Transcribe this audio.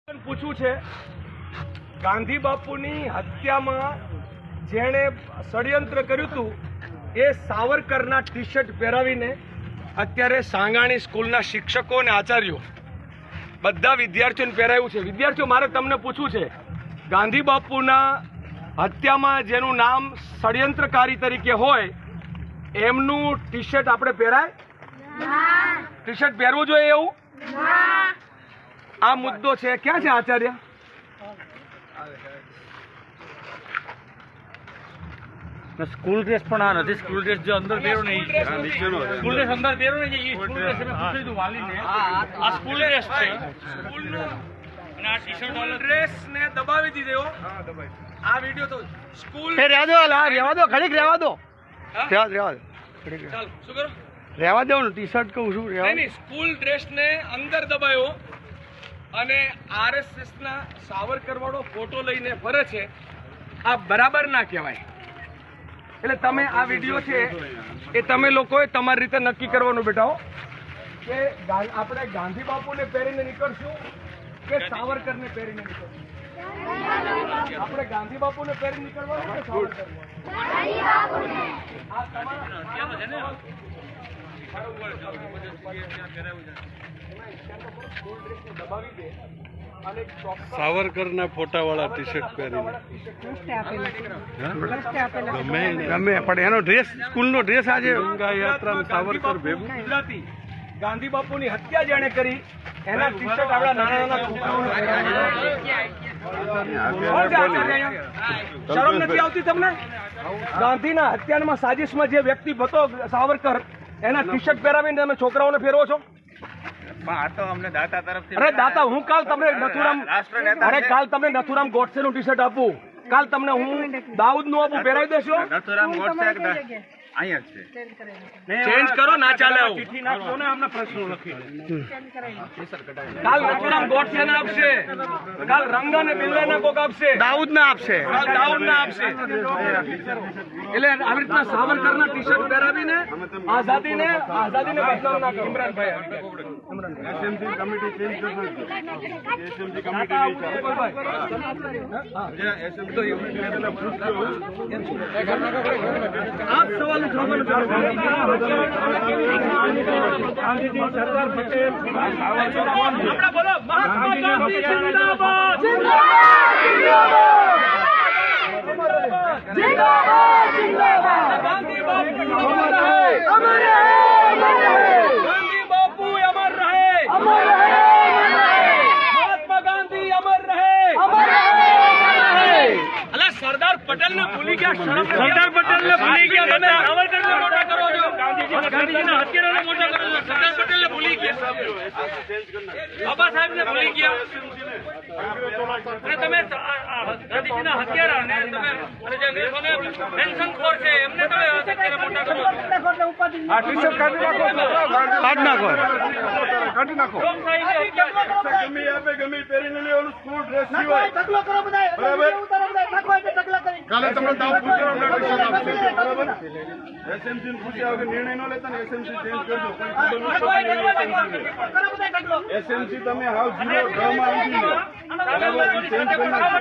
પૂછવું છે ગાંધી બાપુની હત્યામાં જેણે ષડયંત્ર કર્યું હતું એ સાવરકરના ટી શર્ટ પહેરાવીને અત્યારે સાંગાણી સ્કૂલના શિક્ષકો અને આચાર્યો બધા વિદ્યાર્થીઓને પહેરાવ્યું છે। વિદ્યાર્થીઓ, મારે તમને પૂછવું છે, ગાંધી બાપુના હત્યામાં જેનું નામ ષડયંત્રકારી તરીકે હોય એમનું ટી શર્ટ આપણે પહેરાય? ટી શર્ટ પહેરવું જોઈએ એવું? આ મુદ્દો છે। ક્યાં છે આચાર્ય? સ્કૂલ ડ્રેસ પણ આ નથી। સ્કૂલ ડ્રેસ જો અંદર પહેરો ને સ્કૂલ ડ્રેસ અંદર પહેરો ને એ સ્કૂલ ડ્રેસ મેં પૂછી દીધું વાલીને, આ સ્કૂલ ડ્રેસ છે સ્કૂલનો અને આ ટી-શર્ટ વાળો ડ્રેસ ને દબાવી દીધો। આ વિડિયો તો સ્કૂલ રહેવા દો, રહેવા દો, ઘડીક રહેવા દો, રહેવા દો, ચાલ શું કરો રહેવા દો ને, ટી શર્ટ કહું છું નહીં, સ્કૂલ ડ્રેસ ને અંદર દબાયો અને આરએસએસ ના સાવરકર વાળો ફોટો લઈને ફરે છે। આ બરાબર ના કહેવાય। એટલે તમે આ વિડીયો છે એ તમે લોકોએ તમારી રીતે નક્કી કરવાનું બેટાઓ કે આપણે ગાંધી બાપુને પહેરીને નીકળશું કે સાવરકરને પહેરીને નીકળશું? આપણે ગાંધી બાપુને પહેરીને નીકળવાનું કે સાવરકર? સાવરકરના ફોટા વાળા ટી શર્ટ પહેરીને ગમે પણ એનો ડ્રેસ, સ્કૂલનો ડ્રેસ આજે ગંગા યાત્રા સાવરકર ભેગું ગુજરાતી ગાંધી બાપુની હત્યા જેણે કરી એના ટી શર્ટ આપણા નાના નાના છોકરાઓને શરમ નથી આવતી તમને? ગાંધીના હત્યામાં સાજિશમાં જે વ્યક્તિ હતો સાવરકર એના ટી શર્ટ પહેરાવીને તમે છોકરાઓને ફેરવો છો? અરે દાતા, હું કાલ તમને નથુરામ ગોડસે નું ટી શર્ટ આપું, કાલ તમને હું દાઉદ નું આપું, પહેરાવી દેશો? ચેન્જ કરો, ના ચાલે આવું। કાલ નથુરામ ગોડસે ના આપશે, કાલ રંગા ને બિલ્લા ના કોક આપશે, દાઉદ ના આપશે, કાલ દાઉદ ના આપશે। એટલે આવી રીતના સાવરકર ના ટી શર્ટ પહેરાવીને આઝાદીને બદનામ ના કરો। ઇમરાનભાઈ એસએમસી કમિટી ચેન્જ કરશે। એસએમસી કમિટી આપ સવાલ ઉઠાવવાનું ચાલુ કરો। ગાંધીજી, સરદાર પટેલ, આપણે બોલો મહાત્મા ગાંધી જિંદાબાદ, જિંદાબાદ, જિંદાબાદ। ગાંધી બાપુ અમર રહે, અમર રહે, ગાંધી બાપુ અમર રહે, અમર રહે, મહાત્મા ગાંધી અમર રહે, અમર રહે। અલા સરદાર પટેલ ને ભૂલી ગયા, શરમ? સરદાર પટેલ ને ભૂલી ગયા, તમે સાવરકરને મોટા કરો છો, ગાંધીજીના હત્યારાને મોટા કરો છો, સરદાર પટેલ ને ભૂલી ગયા, બાબા સાહેબ ને ભૂલી ગયા, અને તમે ગાંધીજીના હત્યારાને તમે જે અંગ્રેજોને પેન્શનખોર છે એમને તમે હત્યારા મોટા કરો છો। આ ટી શર્ટ કાઢી નાખો, કાઢી નાખો, ગમે આપે ગમે પહેરીને લેવાનું, સ્કૂલ ડ્રેસ સિવાય કાલે તમને દાવ બરાબર? એસએમસી ને પૂછ્યા વગર નિર્ણય ન લેતા ને એસએમસી ચેન્જ કરજો। એસએમસી તમે હાવ ઝીરો ડ્રામા આવી ગયો, ચેન્જ કરી નાખો।